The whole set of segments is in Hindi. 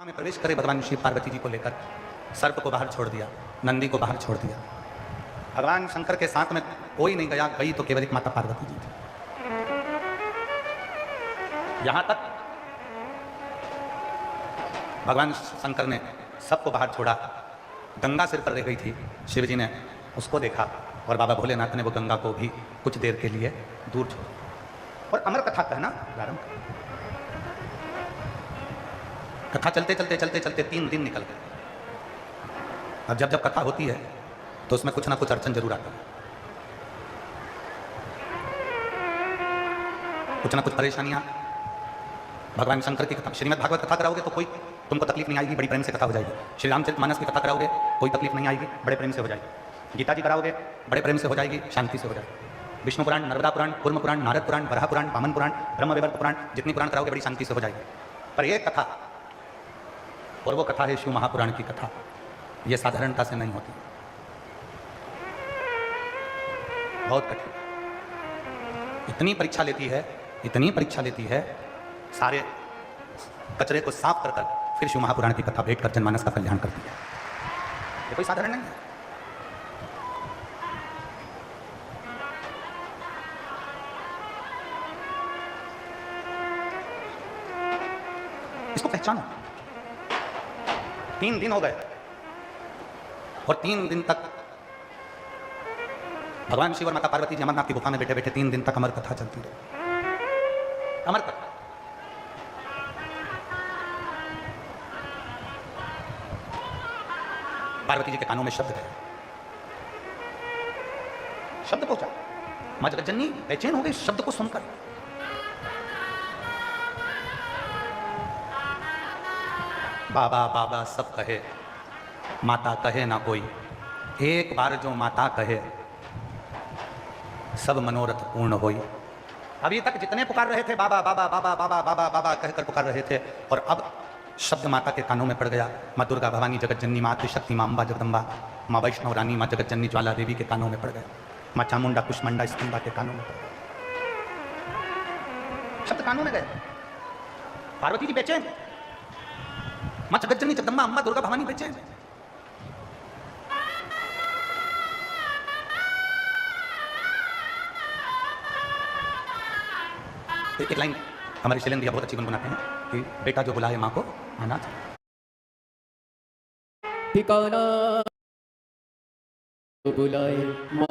में प्रवेश करे भगवान शिव पार्वती जी को लेकर सर्प को बाहर छोड़ दिया, नंदी को बाहर छोड़ दिया। भगवान शंकर के साथ में कोई नहीं गया, गई तो केवल एक माता पार्वती जी थी। यहां तक भगवान शंकर ने सबको बाहर छोड़ा, गंगा सिर पर रह गई थी। शिव जी ने उसको देखा और बाबा भोलेनाथ ने वो गंगा को भी कुछ देर के लिए दूर छोड़ा। और अमर कथा कहना प्रारंभ कर। कथा चलते चलते चलते चलते 3 दिन निकल गए। अब जब जब कथा होती है तो उसमें कुछ ना कुछ अड़चन जरूर आता है, कुछ ना कुछ परेशानियां। भगवान शंकर की कथा, श्रीमद् भागवत कथा कराओगे तो कोई तुमको तकलीफ नहीं आएगी, बड़ी प्रेम से कथा हो जाएगी। श्री रामचरितमानस की कथा कराओगे कोई तकलीफ नहीं आएगी, बड़े प्रेम से हो जाएगी। गीता जी कराओगे बड़े प्रेम से हो जाएगी, शांति से हो जाएगी। विष्णु पुराण, नर्मदा पुराण, कूर्म पुराण, नारद पुराण, वराह पुराण, वामन पुराण, ब्रह्म वैवर्त पुराण, जितनी पुराण कराओगे बड़ी शांति से हो जाएगी। पर एक कथा, और वो कथा है शिव महापुराण की कथा, ये साधारणता से नहीं होती, बहुत कठिन। इतनी परीक्षा लेती है, इतनी परीक्षा लेती है, सारे कचरे को साफ कर कर फिर शिव महापुराण की कथा भेंट कर जनमानस का कल्याण करती है। ये कोई साधारण नहीं है। इसको पहचानो। 3 दिन हो गए और 3 दिन तक भगवान शिव और माता पार्वती जी अमरनाथ की गुफा में बैठे बैठे 3 दिन तक अमर कथा चलती रही। अमर कथा। पार्वती जी के कानों में शब्द गए, शब्द पहुंचा। मां जगज्जननी बेचैन हो गई शब्द को सुनकर। बाबा बाबा सब कहे, माता कहे ना कोई। एक बार जो माता कहे सब मनोरथ पूर्ण होई। अभी तक जितने पुकार रहे थे बाबा बाबा बाबा बाबा बाबा बाबा कहकर पुकार रहे थे, और अब शब्द माता के कानों में पड़ गया। माँ दुर्गा भवानी जगज्जननी, माँ त्रिशक्ति, माँ अम्बा जगदम्बा, माँ वैष्णव रानी, माँ जगज्जननी ज्वाला देवी के कानों में पड़ गया। माँ चामुंडा कुष्मंडा स्कंदा के कानों में पड़ गया। शब्द कानों में गए। पार्वती जी बेचैन, माँ जगज्जननी जगदम्बा अम्बा दुर्गा भवानी बेचैन। एक लाइन हमारे शैलेंद्र भैया बहुत अच्छी गुनगुनाते हैं कि बेटा जो बुलाए माँ को आना ठिकाना तो बुलाए माँ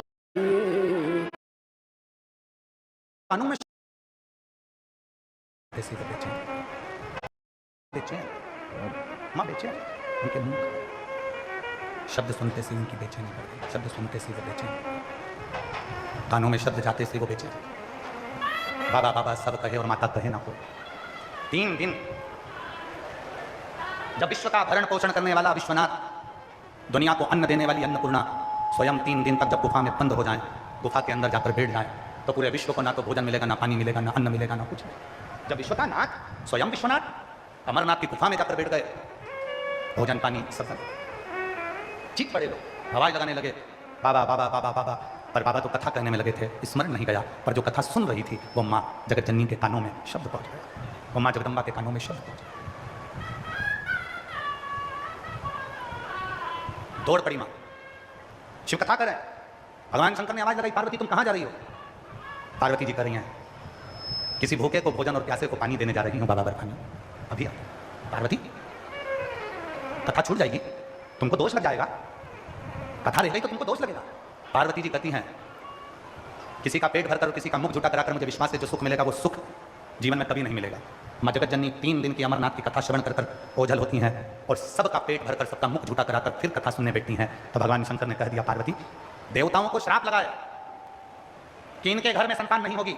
कानों में बेचैन, बेचैन माँ बेचैन। उनके मुंह शब्द सुनते से उनकी बेचैनी बढ़ गई, शब्द सुनते से वो बेचैन, कानों में शब्द जाते से वो बेचैन। बाबा बाबा सब कहे और माता कहे ना कोई। 3 दिन जब विश्व का भरण पोषण करने वाला विश्वनाथ, दुनिया को अन्न देने वाली अन्नपूर्णा स्वयं 3 दिन तक जब गुफा में बंद हो जाए, गुफा के अंदर जाकर बैठ जाए, तो पूरे विश्व को ना तो भोजन मिलेगा, ना पानी मिलेगा, ना अन्न मिलेगा, ना कुछ नहीं। जब विश्व का नाथ, स्वयं विश्वनाथ अमरनाथ की गुफा में जाकर बैठ गए, भोजन पानी सब चीख पड़े, लोग आवाज लगाने लगे बाबा बाबा बाबा बाबा। पर बाबा तो कथा कहने में लगे थे, स्मरण नहीं गया। पर जो कथा सुन रही थी वो माँ जगज्जननी के कानों में शब्द पहुंच गया, वो माँ जगदम्बा के कानों में शब्द पहुंच गया। दौड़ पड़ी माँ, शिव कथा कर रहे हैं। भगवान शंकर ने आवाज लगाई, पार्वती तुम कहाँ जा रही हो? पार्वती जी कर रही हैं, किसी भूखे को भोजन और प्यासे को पानी देने जा रही हूँ बाबा बर्फानी, अभी पार्वती कथा छूट जाएगी, तुमको दोष लग जाएगा, कथा रह गई तो तुमको दोष लगेगा। पार्वती जी कहती हैं, किसी का पेट भरकर और किसी का मुख झूठा कराकर मुझे विश्वास से जो सुख मिलेगा वो सुख जीवन में कभी नहीं मिलेगा। माँ जगज्जननी 3 दिन की अमरनाथ की कथा श्रवण कर कर ओझल होती हैं और सबका पेट भरकर सबका मुख झूठा कराकर फिर कथा सुनने बैठती हैं। तो भगवान शंकर ने कह दिया, पार्वती देवताओं को श्राप लगाया कि इनके घर में संतान नहीं होगी,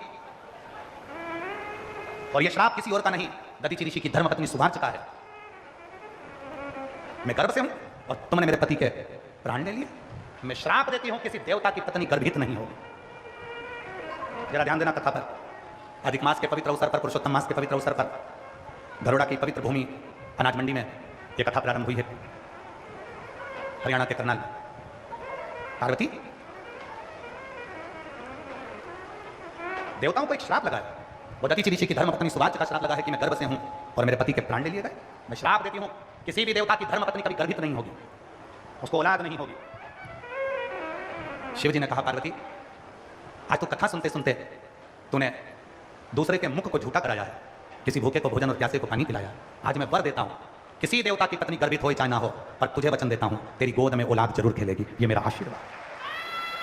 और यह श्राप किसी और का नहीं, दधीचि ऋषि की धर्मपत्नी सुभाष का है। मैं गर्भ से हूं और तुमने मेरे पति के प्राण ले लिए। मैं श्राप देती हूं किसी देवता की पत्नी गर्भित नहीं होगी। जरा ध्यान देना कथा पर। अधिक मास के पवित्र अवसर पर, पुरुषोत्तम मास के पवित्र अवसर पर, गरुड़ा की पवित्र भूमि अनाज मंडी में यह कथा प्रारंभ हुई है। हरियाणा के करनाल। पार्वती देवताओं को एक श्राप लगाया वो दती ऋषि की धर्मपत्नी सुवाच्य का श्राप लगा है कि मैं गर्भ से हूं और मेरे पति के प्राण ले लिए गए। मैं श्राप देती हूं, किसी भी देवता की धर्मपत्नी कभी गर्भित नहीं होगी, उसको औलाद नहीं होगी। शिव जी ने कहा, पार्वती आज तो कथा सुनते सुनते तूने दूसरे के मुख को झूठा कराया है, किसी भूखे को भोजन और प्यासे को पानी पिलाया। आज मैं वर देता हूं, किसी देवता की पत्नी गर्भित हो चाहे ना हो, पर तुझे वचन देता हूं तेरी गोद में औलाद जरूर खेलेगी। ये मेरा आशीर्वाद,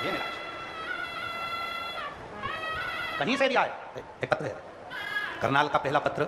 ये मेरा आशीर्वाद। कहीं से भी आए, एक पत्र है, करनाल का पहला पत्र